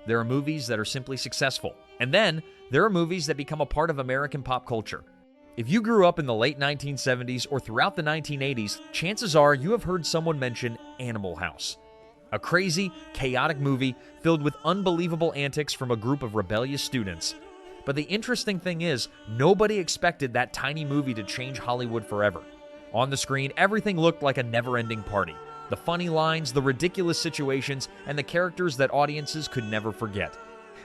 There are movies that are simply successful. And then there are movies that become a part of American pop culture. If you grew up in the late 1970s or throughout the 1980s, chances are you have heard someone mention Animal House. A crazy, chaotic movie filled with unbelievable antics from a group of rebellious students. But the interesting thing is, nobody expected that tiny movie to change Hollywood forever. On the screen, everything looked like a never-ending party. The funny lines, the ridiculous situations, and the characters that audiences could never forget.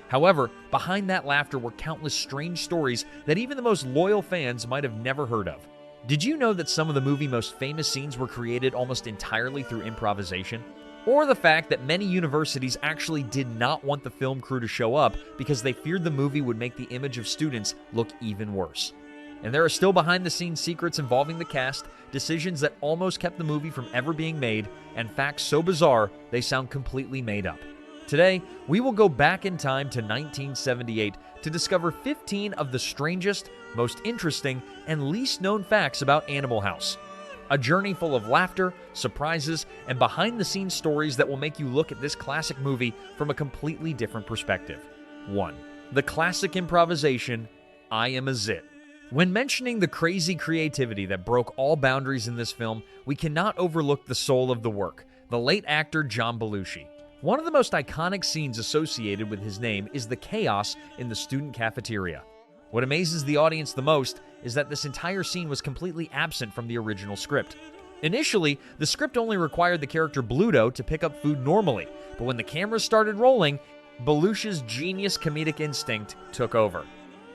However, behind that laughter were countless strange stories that even the most loyal fans might have never heard of. Did you know that some of the movie's most famous scenes were created almost entirely through improvisation? Or the fact that many universities actually did not want the film crew to show up because they feared the movie would make the image of students look even worse. And there are still behind-the-scenes secrets involving the cast, decisions that almost kept the movie from ever being made, and facts so bizarre they sound completely made up. Today, we will go back in time to 1978 to discover 15 of the strangest, most interesting, and least known facts about Animal House. A journey full of laughter, surprises, and behind-the-scenes stories that will make you look at this classic movie from a completely different perspective. 1. The classic improvisation, I Am a Zit. When mentioning the crazy creativity that broke all boundaries in this film, we cannot overlook the soul of the work, the late actor John Belushi. One of the most iconic scenes associated with his name is the chaos in the student cafeteria. What amazes the audience the most is that this entire scene was completely absent from the original script. Initially, the script only required the character Bluto to pick up food normally, but when the cameras started rolling, Belushi's genius comedic instinct took over.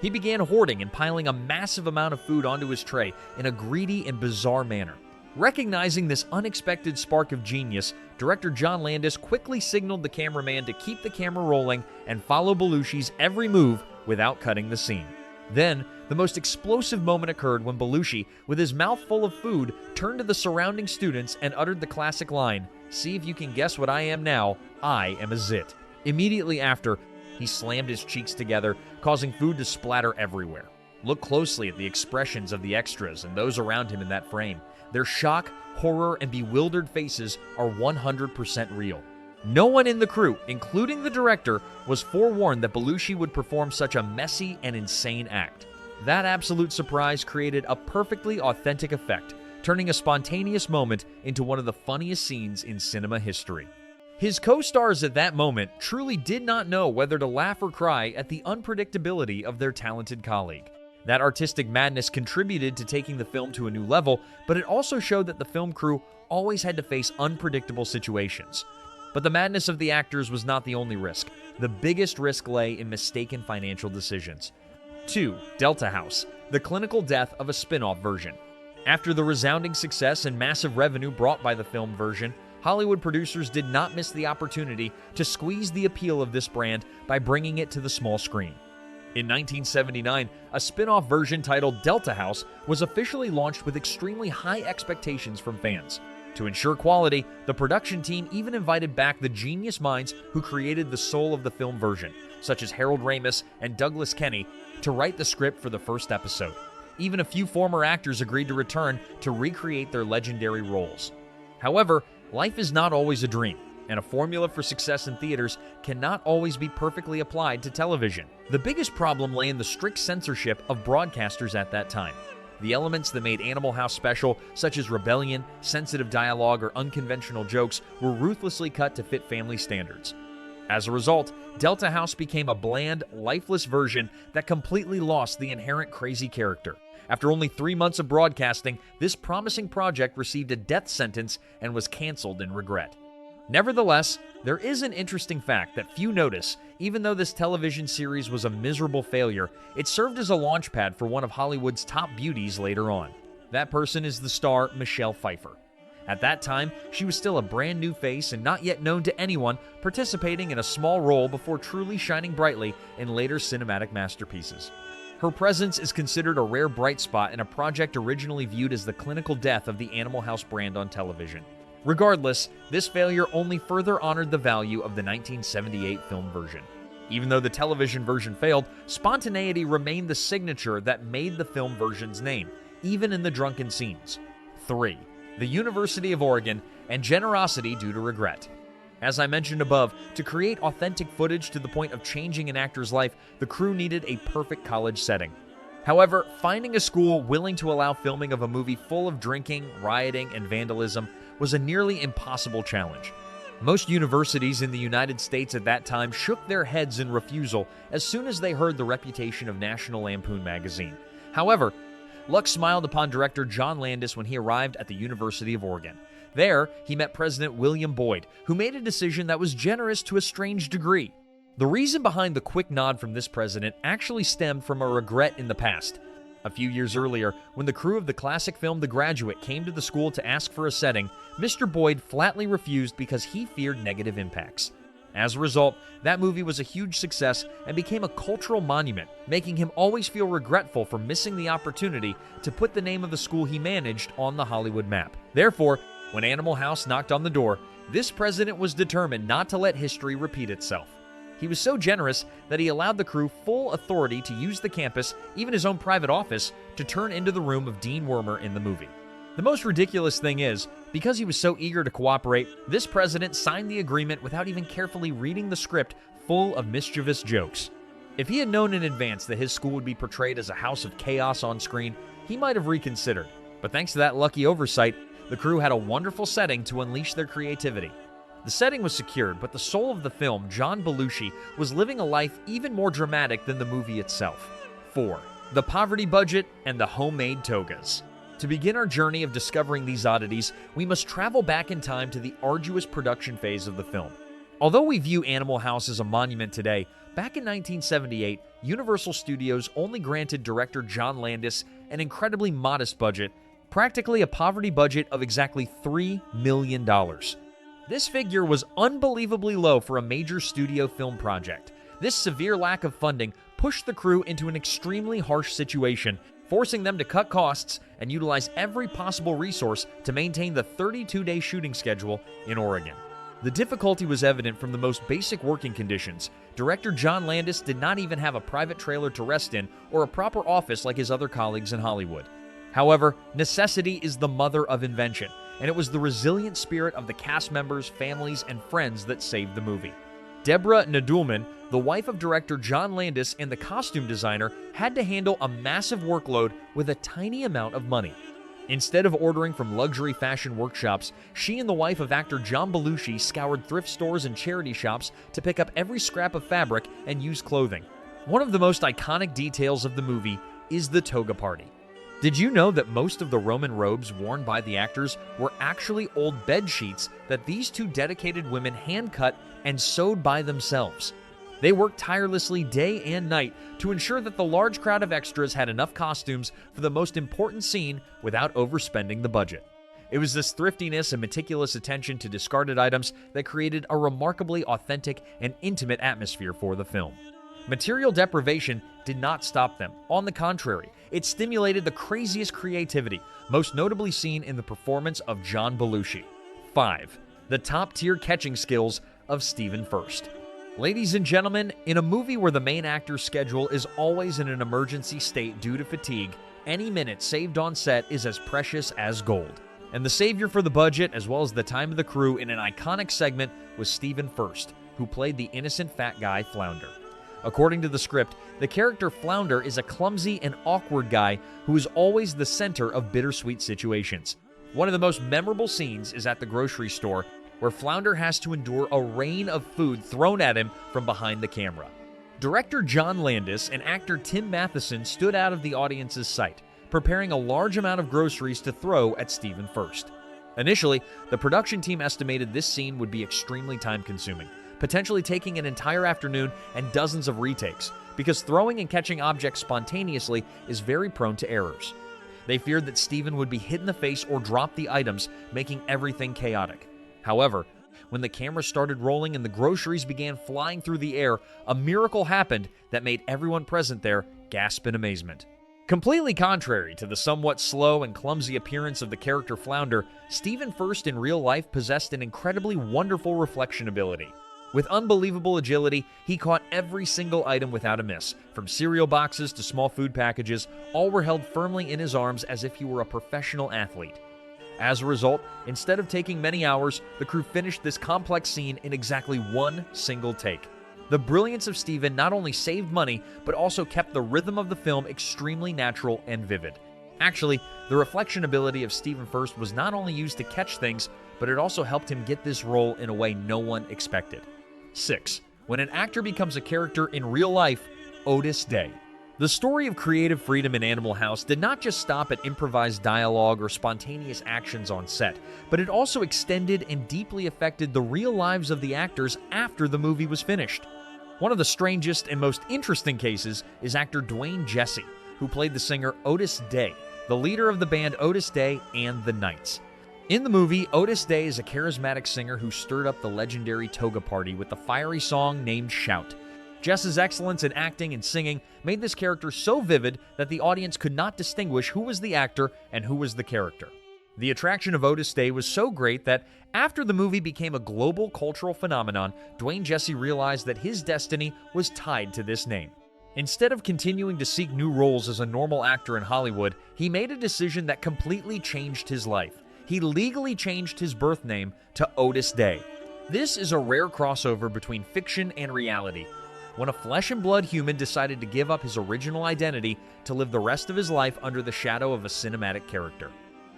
He began hoarding and piling a massive amount of food onto his tray in a greedy and bizarre manner. Recognizing this unexpected spark of genius, director John Landis quickly signaled the cameraman to keep the camera rolling and follow Belushi's every move without cutting the scene. Then, the most explosive moment occurred when Belushi, with his mouth full of food, turned to the surrounding students and uttered the classic line, "See if you can guess what I am now, I am a zit." Immediately after, he slammed his cheeks together, causing food to splatter everywhere. Look closely at the expressions of the extras and those around him in that frame. Their shock, horror, and bewildered faces are 100% real. No one in the crew, including the director, was forewarned that Belushi would perform such a messy and insane act. That absolute surprise created a perfectly authentic effect, turning a spontaneous moment into one of the funniest scenes in cinema history. His co-stars at that moment truly did not know whether to laugh or cry at the unpredictability of their talented colleague. That artistic madness contributed to taking the film to a new level, but it also showed that the film crew always had to face unpredictable situations. But the madness of the actors was not the only risk. The biggest risk lay in mistaken financial decisions. 2. Delta House, the clinical death of a spin-off version. After the resounding success and massive revenue brought by the film version, Hollywood producers did not miss the opportunity to squeeze the appeal of this brand by bringing it to the small screen. In 1979, a spin-off version titled Delta House was officially launched with extremely high expectations from fans. To ensure quality, the production team even invited back the genius minds who created the soul of the film version, such as Harold Ramis and Douglas Kenney, to write the script for the first episode. Even a few former actors agreed to return to recreate their legendary roles. However, life is not always a dream, and a formula for success in theaters cannot always be perfectly applied to television. The biggest problem lay in the strict censorship of broadcasters at that time. The elements that made Animal House special, such as rebellion, sensitive dialogue, or unconventional jokes, were ruthlessly cut to fit family standards. As a result, Delta House became a bland, lifeless version that completely lost the inherent crazy character. After only 3 months of broadcasting, this promising project received a death sentence and was canceled in regret. Nevertheless, there is an interesting fact that few notice. Even though this television series was a miserable failure, it served as a launchpad for one of Hollywood's top beauties later on. That person is the star Michelle Pfeiffer. At that time, she was still a brand new face and not yet known to anyone, participating in a small role before truly shining brightly in later cinematic masterpieces. Her presence is considered a rare bright spot in a project originally viewed as the clinical death of the Animal House brand on television. Regardless, this failure only further honored the value of the 1978 film version. Even though the television version failed, spontaneity remained the signature that made the film version's name, even in the drunken scenes. 3. The University of Oregon and generosity due to regret. As I mentioned above, to create authentic footage to the point of changing an actor's life, the crew needed a perfect college setting. However, finding a school willing to allow filming of a movie full of drinking, rioting, and vandalism was a nearly impossible challenge. Most universities in the United States at that time shook their heads in refusal as soon as they heard the reputation of National Lampoon magazine. However, luck smiled upon director John Landis when he arrived at the University of Oregon. There, he met President William Boyd, who made a decision that was generous to a strange degree. The reason behind the quick nod from this president actually stemmed from a regret in the past. A few years earlier, when the crew of the classic film The Graduate came to the school to ask for a setting, Mr. Boyd flatly refused because he feared negative impacts. As a result, that movie was a huge success and became a cultural monument, making him always feel regretful for missing the opportunity to put the name of the school he managed on the Hollywood map. Therefore, when Animal House knocked on the door, this president was determined not to let history repeat itself. He was so generous that he allowed the crew full authority to use the campus, even his own private office, to turn into the room of Dean Wormer in the movie. The most ridiculous thing is, because he was so eager to cooperate, this president signed the agreement without even carefully reading the script full of mischievous jokes. If he had known in advance that his school would be portrayed as a house of chaos on screen, he might have reconsidered. But thanks to that lucky oversight, the crew had a wonderful setting to unleash their creativity. The setting was secured, but the soul of the film, John Belushi, was living a life even more dramatic than the movie itself. 4. The poverty budget and the homemade togas. To begin our journey of discovering these oddities, we must travel back in time to the arduous production phase of the film. Although we view Animal House as a monument today, back in 1978, Universal Studios only granted director John Landis an incredibly modest budget, practically a poverty budget of exactly $3 million. This figure was unbelievably low for a major studio film project. This severe lack of funding pushed the crew into an extremely harsh situation, forcing them to cut costs and utilize every possible resource to maintain the 32-day shooting schedule in Oregon. The difficulty was evident from the most basic working conditions. Director John Landis did not even have a private trailer to rest in or a proper office like his other colleagues in Hollywood. However, necessity is the mother of invention, and it was the resilient spirit of the cast members, families, and friends that saved the movie. Deborah Nadoolman, the wife of director John Landis and the costume designer, had to handle a massive workload with a tiny amount of money. Instead of ordering from luxury fashion workshops, she and the wife of actor John Belushi scoured thrift stores and charity shops to pick up every scrap of fabric and used clothing. One of the most iconic details of the movie is the toga party. Did you know that most of the Roman robes worn by the actors were actually old bed sheets that these two dedicated women hand-cut and sewed by themselves? They worked tirelessly day and night to ensure that the large crowd of extras had enough costumes for the most important scene without overspending the budget. It was this thriftiness and meticulous attention to discarded items that created a remarkably authentic and intimate atmosphere for the film. Material deprivation did not stop them. On the contrary, it stimulated the craziest creativity, most notably seen in the performance of John Belushi. 5. The top-tier catching skills of Steven Furst. Ladies and gentlemen, in a movie where the main actor's schedule is always in an emergency state due to fatigue, any minute saved on set is as precious as gold. And the savior for the budget, as well as the time of the crew in an iconic segment, was Steven Furst, who played the innocent fat guy Flounder. According to the script, the character Flounder is a clumsy and awkward guy who is always the center of bittersweet situations. One of the most memorable scenes is at the grocery store, where Flounder has to endure a rain of food thrown at him from behind the camera. Director John Landis and actor Tim Matheson stood out of the audience's sight, preparing a large amount of groceries to throw at Steven Furst. Initially, the production team estimated this scene would be extremely time-consuming, potentially taking an entire afternoon and dozens of retakes, because throwing and catching objects spontaneously is very prone to errors. They feared that Steven would be hit in the face or drop the items, making everything chaotic. However, when the camera started rolling and the groceries began flying through the air, a miracle happened that made everyone present there gasp in amazement. Completely contrary to the somewhat slow and clumsy appearance of the character Flounder, Steven Furst in real life possessed an incredibly wonderful reflection ability. With unbelievable agility, he caught every single item without a miss. From cereal boxes to small food packages, all were held firmly in his arms as if he were a professional athlete. As a result, instead of taking many hours, the crew finished this complex scene in exactly one single take. The brilliance of Steven not only saved money, but also kept the rhythm of the film extremely natural and vivid. Actually, the reflection ability of Steven Furst was not only used to catch things, but it also helped him get this role in a way no one expected. 6. When an actor becomes a character in real life, Otis Day. The story of creative freedom in Animal House did not just stop at improvised dialogue or spontaneous actions on set, but it also extended and deeply affected the real lives of the actors after the movie was finished. One of the strangest and most interesting cases is actor Dwayne Jesse, who played the singer Otis Day, the leader of the band Otis Day and the Knights. In the movie, Otis Day is a charismatic singer who stirred up the legendary Toga Party with the fiery song named Shout. Jess's excellence in acting and singing made this character so vivid that the audience could not distinguish who was the actor and who was the character. The attraction of Otis Day was so great that after the movie became a global cultural phenomenon, Dwayne Jesse realized that his destiny was tied to this name. Instead of continuing to seek new roles as a normal actor in Hollywood, he made a decision that completely changed his life. He legally changed his birth name to Otis Day. This is a rare crossover between fiction and reality, when a flesh and blood human decided to give up his original identity to live the rest of his life under the shadow of a cinematic character.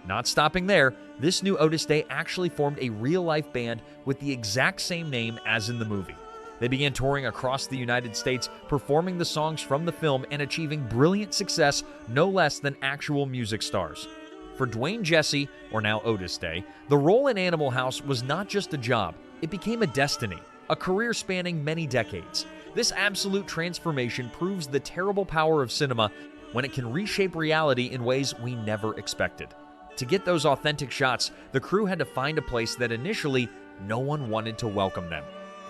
Not stopping there, this new Otis Day actually formed a real-life band with the exact same name as in the movie. They began touring across the United States, performing the songs from the film and achieving brilliant success no less than actual music stars. For Dwayne Jesse, or now Otis Day, the role in Animal House was not just a job, it became a destiny, a career spanning many decades. This absolute transformation proves the terrible power of cinema when it can reshape reality in ways we never expected. To get those authentic shots, the crew had to find a place that initially no one wanted to welcome them.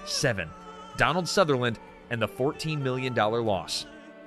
7. Donald Sutherland and the $14 million loss.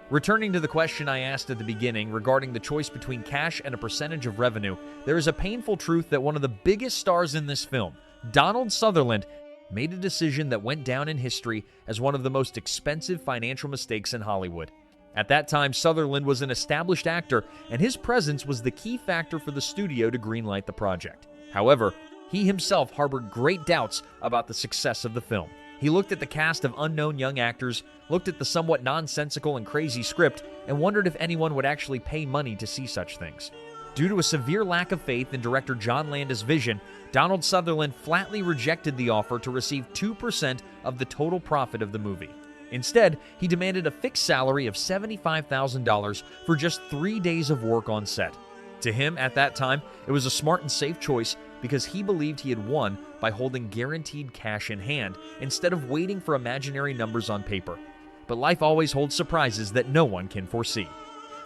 Returning to the question I asked at the beginning regarding the choice between cash and a percentage of revenue, there is a painful truth that one of the biggest stars in this film, Donald Sutherland, made a decision that went down in history as one of the most expensive financial mistakes in Hollywood. At that time, Sutherland was an established actor, and his presence was the key factor for the studio to greenlight the project. However, he himself harbored great doubts about the success of the film. He looked at the cast of unknown young actors, looked at the somewhat nonsensical and crazy script, and wondered if anyone would actually pay money to see such things. Due to a severe lack of faith in director John Landis' vision, Donald Sutherland flatly rejected the offer to receive 2% of the total profit of the movie. Instead, he demanded a fixed salary of $75,000 for just 3 days of work on set. To him, at that time, it was a smart and safe choice because he believed he had won by holding guaranteed cash in hand instead of waiting for imaginary numbers on paper. But life always holds surprises that no one can foresee.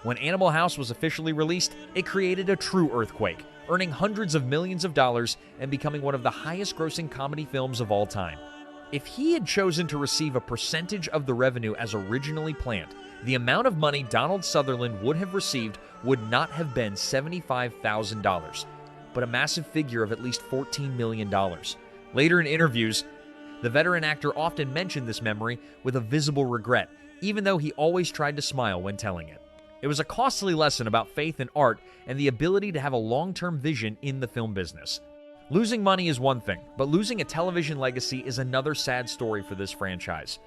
When Animal House was officially released, it created a true earthquake, earning hundreds of millions of dollars and becoming one of the highest-grossing comedy films of all time. If he had chosen to receive a percentage of the revenue as originally planned, the amount of money Donald Sutherland would have received would not have been $75,000, but a massive figure of at least $14 million. Later in interviews, the veteran actor often mentioned this memory with a visible regret, even though he always tried to smile when telling it. It was a costly lesson about faith in art and the ability to have a long-term vision in the film business. Losing money is one thing, but losing a television legacy is another sad story for this franchise.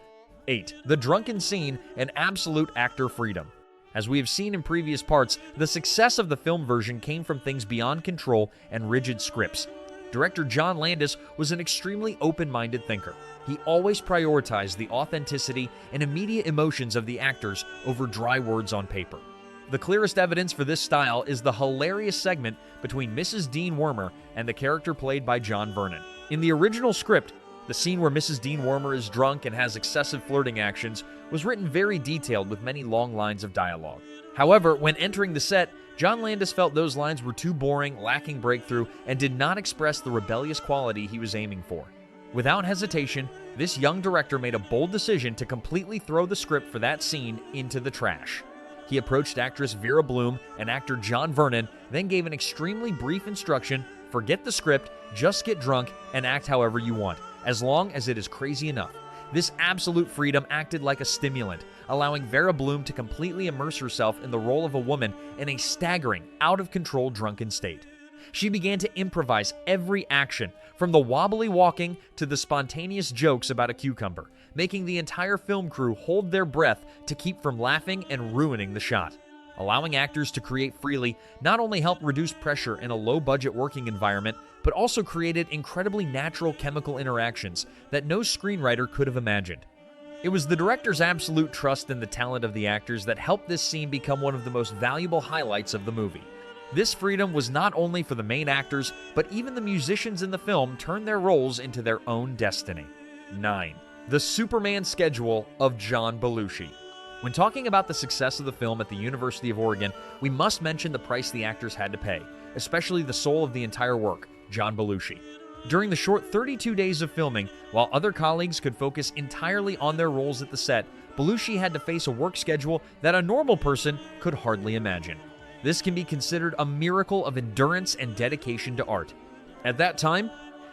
8. The drunken scene and absolute actor freedom. As we have seen in previous parts, the success of the film version came from things beyond control and rigid scripts. Director John Landis was an extremely open-minded thinker. He always prioritized the authenticity and immediate emotions of the actors over dry words on paper. The clearest evidence for this style is the hilarious segment between Mrs. Dean Wormer and the character played by John Vernon. In the original script, the scene where Mrs. Dean Wormer is drunk and has excessive flirting actions was written very detailed with many long lines of dialogue. However, when entering the set, John Landis felt those lines were too boring, lacking breakthrough, and did not express the rebellious quality he was aiming for. Without hesitation, this young director made a bold decision to completely throw the script for that scene into the trash. He approached actress Vera Bloom and actor John Vernon, then gave an extremely brief instruction: forget the script, just get drunk and act however you want, as long as it is crazy enough. This absolute freedom acted like a stimulant, allowing Vera Bloom to completely immerse herself in the role of a woman in a staggering, out-of-control drunken state. She began to improvise every action, from the wobbly walking to the spontaneous jokes about a cucumber, making the entire film crew hold their breath to keep from laughing and ruining the shot. Allowing actors to create freely not only helped reduce pressure in a low-budget working environment, but also created incredibly natural chemical interactions that no screenwriter could have imagined. It was the director's absolute trust in the talent of the actors that helped this scene become one of the most valuable highlights of the movie. This freedom was not only for the main actors, but even the musicians in the film turned their roles into their own destiny. 9. The Superman schedule of John Belushi. When talking about the success of the film at the University of Oregon, we must mention the price the actors had to pay, especially the soul of the entire work, John Belushi. During the short 32 days of filming, while other colleagues could focus entirely on their roles at the set, Belushi had to face a work schedule that a normal person could hardly imagine. This can be considered a miracle of endurance and dedication to art. At that time,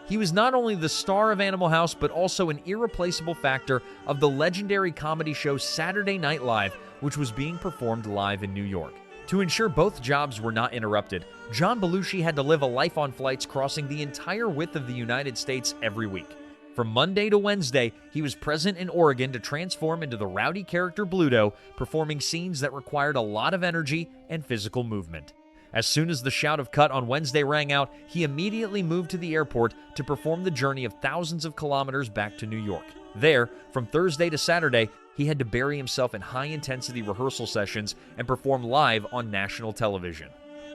he was not only the star of Animal House, but also an irreplaceable factor of the legendary comedy show Saturday Night Live, which was being performed live in New York. To ensure both jobs were not interrupted, John Belushi had to live a life on flights crossing the entire width of the United States every week. From Monday to Wednesday, he was present in Oregon to transform into the rowdy character Bluto, performing scenes that required a lot of energy and physical movement. As soon as the shout of cut on Wednesday rang out, he immediately moved to the airport to perform the journey of thousands of kilometers back to New York. There, from Thursday to Saturday, he had to bury himself in high-intensity rehearsal sessions and perform live on national television.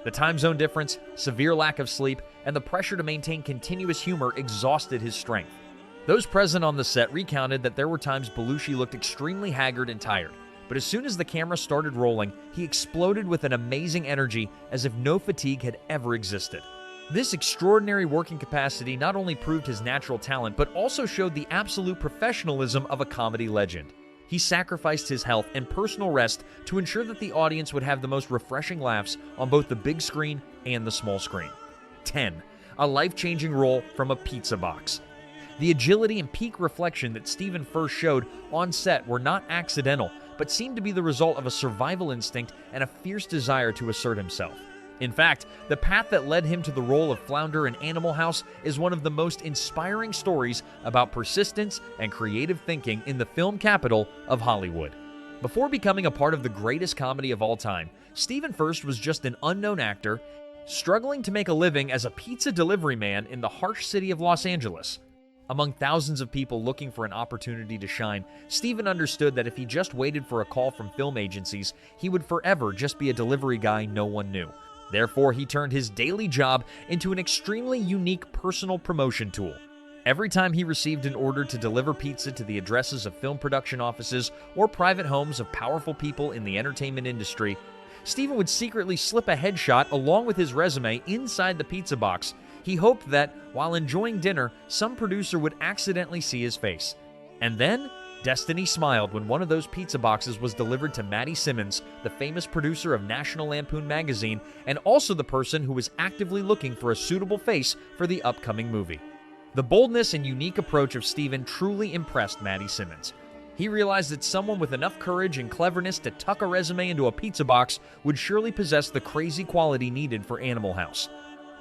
The time zone difference, severe lack of sleep, and the pressure to maintain continuous humor exhausted his strength. Those present on the set recounted that there were times Belushi looked extremely haggard and tired, but as soon as the camera started rolling, he exploded with an amazing energy as if no fatigue had ever existed. This extraordinary working capacity not only proved his natural talent, but also showed the absolute professionalism of a comedy legend. He sacrificed his health and personal rest to ensure that the audience would have the most refreshing laughs on both the big screen and the small screen. 10. A life-changing role from a pizza box. The agility and peak reflection that Steven Furst showed on set were not accidental, but seemed to be the result of a survival instinct and a fierce desire to assert himself. In fact, the path that led him to the role of Flounder in Animal House is one of the most inspiring stories about persistence and creative thinking in the film capital of Hollywood. Before becoming a part of the greatest comedy of all time, Steven Furst was just an unknown actor struggling to make a living as a pizza delivery man in the harsh city of Los Angeles. Among thousands of people looking for an opportunity to shine, Steven understood that if he just waited for a call from film agencies, he would forever just be a delivery guy no one knew. Therefore, he turned his daily job into an extremely unique personal promotion tool. Every time he received an order to deliver pizza to the addresses of film production offices or private homes of powerful people in the entertainment industry, Steven would secretly slip a headshot along with his resume inside the pizza box. He hoped that, while enjoying dinner, some producer would accidentally see his face. And then, destiny smiled when one of those pizza boxes was delivered to Maddie Simmons, the famous producer of National Lampoon magazine, and also the person who was actively looking for a suitable face for the upcoming movie. The boldness and unique approach of Steven truly impressed Maddie Simmons. He realized that someone with enough courage and cleverness to tuck a resume into a pizza box would surely possess the crazy quality needed for Animal House.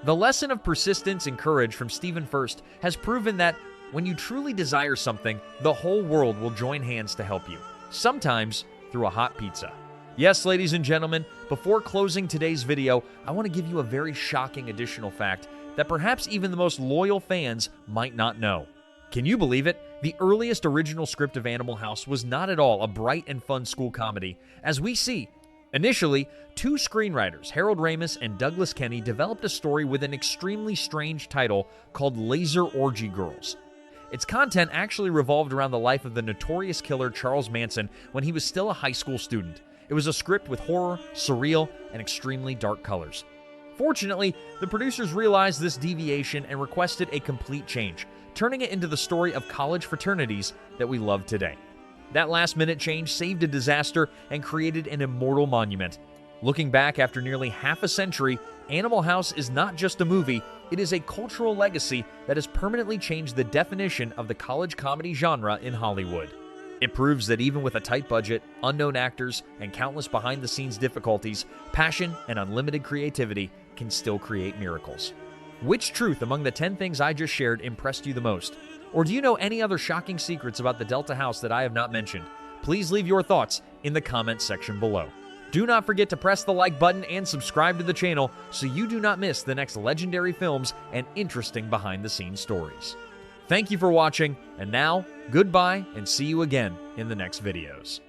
The lesson of persistence and courage from Steven Furst has proven that when you truly desire something, the whole world will join hands to help you, sometimes through a hot pizza. Yes, ladies and gentlemen, before closing today's video, I want to give you a very shocking additional fact that perhaps even the most loyal fans might not know. Can you believe it? The earliest original script of Animal House was not at all a bright and fun school comedy. As we see, initially, two screenwriters, Harold Ramis and Douglas Kenney, developed a story with an extremely strange title called Laser Orgy Girls. Its content actually revolved around the life of the notorious killer Charles Manson when he was still a high school student. It was a script with horror, surreal, and extremely dark colors. Fortunately, the producers realized this deviation and requested a complete change, turning it into the story of college fraternities that we love today. That last-minute change saved a disaster and created an immortal monument. Looking back after nearly half a century, Animal House is not just a movie, it is a cultural legacy that has permanently changed the definition of the college comedy genre in Hollywood. It proves that even with a tight budget, unknown actors, and countless behind-the-scenes difficulties, passion and unlimited creativity can still create miracles. Which truth among the 10 things I just shared impressed you the most? Or do you know any other shocking secrets about the Delta House that I have not mentioned? Please leave your thoughts in the comments section below. Do not forget to press the like button and subscribe to the channel so you do not miss the next legendary films and interesting behind-the-scenes stories. Thank you for watching, and now, goodbye and see you again in the next videos.